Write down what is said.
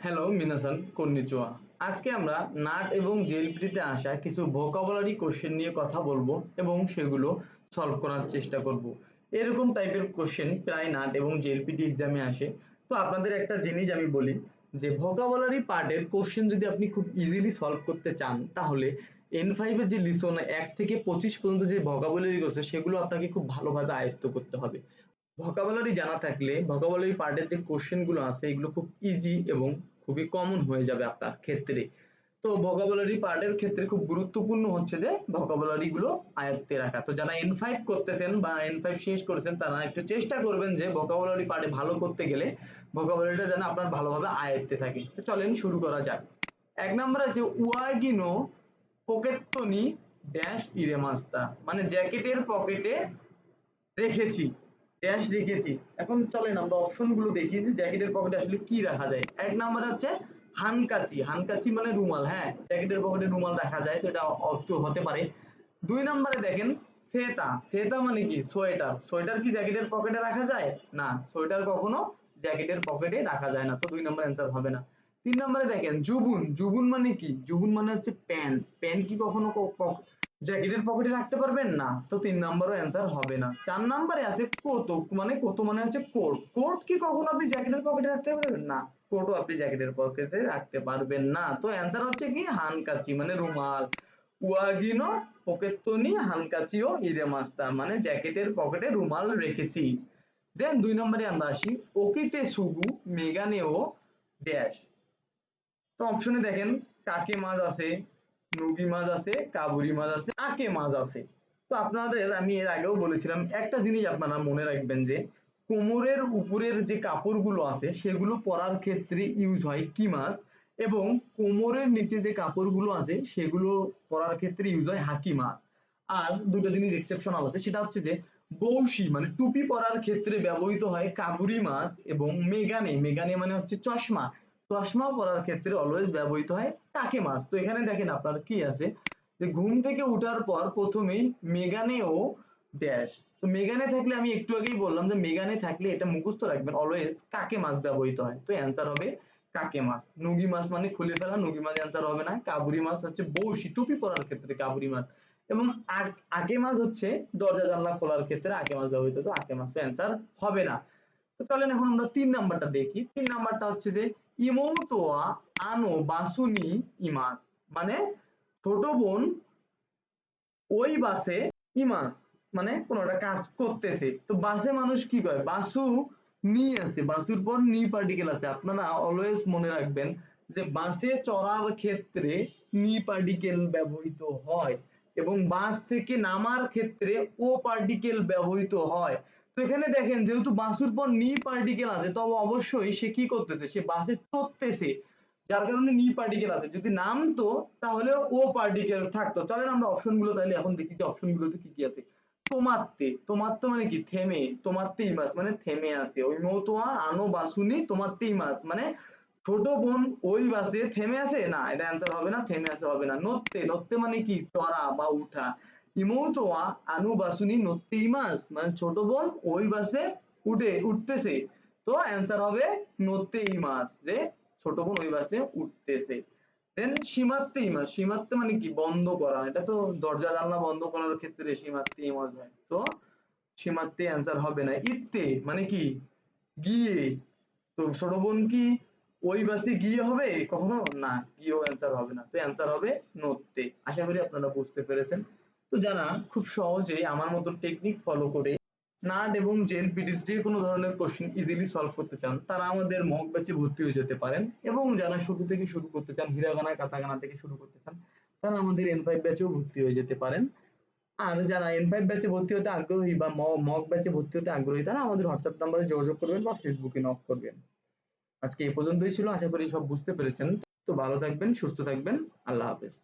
Hello মিনাসান কন্নিচুয়া। আজকে আমরা nut এবং জেএলপিটিতে আসা কিছু ভোকাবুলারি কোশ্চেন নিয়ে কথা বলবো এবং সেগুলো সলভ করার চেষ্টা করব। এরকম টাইপের কোশ্চেন প্রায় নাট এবং জেএলপিটি এক্সামে আসে। তো আপনাদের একটা জিনিস আমি বলি যে ভোকাবুলারি পার্টের কোশ্চেন যদি আপনি খুব ইজিলি সলভ করতে চান তাহলে N5 এর যে লিসন 1 থেকে 25 পর্যন্ত যে ভোকাবুলারি রয়েছে সেগুলো আপনাকে খুব ভালোভাবে আয়ত্ত করতে হবে। ভোকাবুলারি জানা থাকলে ভোকাবুলারি পার্টের যে কোশ্চেন গুলো আছে এগুলো খুব ইজি এবং খুবই কমন হয়ে যাবে আপনার ক্ষেত্রে। তো ভোকাবুলারি পার্টের ক্ষেত্রে খুব গুরুত্বপূর্ণ হচ্ছে যে ভোকাবুলারি গুলো আয়ত্তে রাখা। তো যারা N5 করতেছেন বা N5 শেষ করেছেন তারা একটু চেষ্টা করবেন যে ভোকাবুলারি পার্টে ভালো করতে গেলে ভোকাবুলারিটা যেন আপনার ভালোভাবে আয়ত্তে থাকে। তো চলেন শুরু করা যাক। এক নম্বর আছে উয়াগিনো পকেত্তনি ড্যাশ ইরেমাস্তা, মানে জ্যাকেটের পকেটে রেখেছি, ড্যাশ রেখেছি। এখন চলেন আমরা অপশন গুলো দেখি যে জ্যাকেটের পকেটে আসলে কি রাখা যায়। এক নাম্বার হচ্ছে হানকাচি, হানকাচি মানে রুমাল। হ্যাঁ, জ্যাকেটের পকেটে রুমাল রাখা যায়, তো এটা অর্থ হতে পারে। দুই নম্বরে দেখেন সেতা, সেতা মানে কি সোয়েটার, সোয়েটার কি জ্যাকেটের পকেটে রাখা যায়? না, সোয়েটার কখনো জ্যাকেটের পকেটে রাখা যায় না, তো দুই নম্বর অ্যান্সার হবে না। তিন নম্বরে দেখেন জুবুন, জুবুন মানে কি? জুবুন মানে হচ্ছে প্যান্ট, প্যান্ট কি কখনো জ্যাকেটের পকেটে রাখতে পারবেন? না, তো তিন নম্বরও অ্যান্সার হবে না। চার নম্বরে আছে কোট, মানে কোট মানে হচ্ছে কোট, কোট কি কখনো আপনি জ্যাকেটের পকেটে রাখতে পারবেন? না, কোটও আপনি জ্যাকেটের পকেটে রাখতে পারবেন না, তো অ্যান্সার হচ্ছে কি হানকাচি মানে রুমাল। উয়াগিনো পকেত্তনি হানকাচিও ইরেমাস্তা, মানে জ্যাকেটের পকেটে রুমাল রেখেছি। দেন দুই নম্বরে আমরা আসি ওকিতে সুগু মেগানেও ড্যাশ। তো অপশনে দেখেন কাকে মাছ আছে, নুগি মাছ আছে, কাবুরি মাছ আছে, আকে মাছ আছে। তো আপনাদের আমি এর আগেও বলেছিলাম একটা জিনিস আপনারা মনে রাখবেন যে কোমরের উপরের যে কাপড়গুলো আছে সেগুলো পরার ক্ষেত্রে ইউজ হয় কি মাছ, এবং কোমরের নিচে যে কাপড়গুলো আছে সেগুলো পরার ক্ষেত্রে ইউজ হয় হাকি মাছ। আর দুটো জিনিস এক্সেপশনাল আছে, সেটা হচ্ছে যে বৌশি মানে টুপি পরার ক্ষেত্রে ব্যবহৃত হয় কাবুরি মাছ, এবং মেগানে, মেগানে মানে হচ্ছে চশমা, চশমা পরার ক্ষেত্রে অলওয়েজ ব্যবহৃত হয় কাকে মাছ। তো এখানে দেখেন আপনার কি আছে যে ঘুম থেকে উঠার পর প্রথমেই মেগানে ও ড্যাশ। তো মেগানে থাকলে আমি একটু আগেই বললাম যে মেগানে থাকলে এটা মুখস্থ রাখবেন অলওয়েজ কাকে মাছ ব্যবহৃত হয়, তো অ্যান্সার হবে কাকে মাছ। নুগি মাছ মানে খুলে ফেলা, নুগি মাছ অ্যান্সার হবে না। কাবুরি মাছ হচ্ছে বৌশি টুপি পরার ক্ষেত্রে কাবুরি মাছ, এবং আকে মাছ হচ্ছে দরজা জানলা খোলার ক্ষেত্রে আকে মাছ ব্যবহৃত, তো আকে মাছ অ্যান্সার হবে না। তো চলেন এখন আমরা তিন নাম্বারটা দেখি। তিন নাম্বারটা হচ্ছে যে ইমৌতোয়া আনো বাসুনি ইমাস, মানে ছোট বোন ওই বাসে ইমাস মানে কোন একটা কাজ করতেছে। তো বাসে মানুষ কি করে? বাসু নি আছে, বাসুর পর নি পার্টিকেল আছে। আপনারা অলওয়েজ মনে রাখবেন যে বাসে চড়ার ক্ষেত্রে নি পার্টিকেল ব্যবহৃত হয় এবং বাস থেকে নামার ক্ষেত্রে ও পার্টিকেল ব্যবহৃত হয়। তো এখানে দেখেন যেহেতু বাসুর পর নি পার্টিকেল আছে তবে অবশ্যই সে কি করতেছে, সে বাসে চড়তেছে, যার কারণে নি পার্টিকেল আছে। যদি নামতো তাহলে ও পার্টিকেল থাকতো। চলেন আমরা অপশন গুলো তাহলে এখন দেখি যে অপশন গুলোতে কি কি আছে। তোমাত্তে, তোমাত্তে মানে কি? থেমে, তোমাত্তেই মাস মানে থেমে আছে। ওই মৌতোয়া আনো বাসুনি তোমাত্তেই মাস মানে ছোট বোন ওই বাসে থেমে আছে। না, এটা অ্যান্সার হবে না, থেমে আছে হবে না। নড়তে, নড়তে মানে কি? চড়া বা উঠা। ইমৌতোয়া আনু বাসুনি নড়তেই মাস মানে ছোট বোন ওই বাসে উঠতেছে, তো অ্যান্সার হবে নড়তেই মাস, যে ছোট বোন ওই বাসে উঠতেছে। দেন সীমাত্তে ইমাজ, সীমাত্তে মানে কি? বন্ধ করা, এটা তো দরজা জানলা বন্ধ করার ক্ষেত্রে সীমাত্তে ইমাজ হয়, তো সীমাত্তে অ্যান্সার হবে না। ইত্তে মানে কি? গিয়ে, তো ছোট বোন কি ওই বাসে গিয়ে হবে কখনো? না, গিয়েও অ্যান্সার হবে না, তো অ্যান্সার হবে নড়তে। আশা করি আপনারা বুঝতে পেরেছেন। তো যারা খুব সহজেই আমার মতো টেকনিক ফলো করে নাট এবং জেএলপিটির যে কোনো ধরনের কোশ্চেন ইজিলি সলভ করতে চান তারা আমাদের মক ব্যাচে ভর্তি হয়ে যেতে পারেন, এবং যারা শুরু থেকে শুরু করতে চান, হিরাগানা কাতাকানা থেকে শুরু করতে চান, তারা আমাদের N5 ব্যাচেও ভর্তি হয়ে যেতে পারেন। আর যারা N5 ব্যাচে ভর্তি হতে আগ্রহী বা মক ব্যাচে ভর্তি হতে আগ্রহী তারা আমাদের হোয়াটসঅ্যাপ নাম্বারে যোগাযোগ করবেন বা ফেসবুকে নক করবেন। আজকে এই পর্যন্তই ছিল, আশা করি সব বুঝতে পেরেছেন। তো ভালো থাকবেন, সুস্থ থাকবেন, আল্লাহ হাফেজ।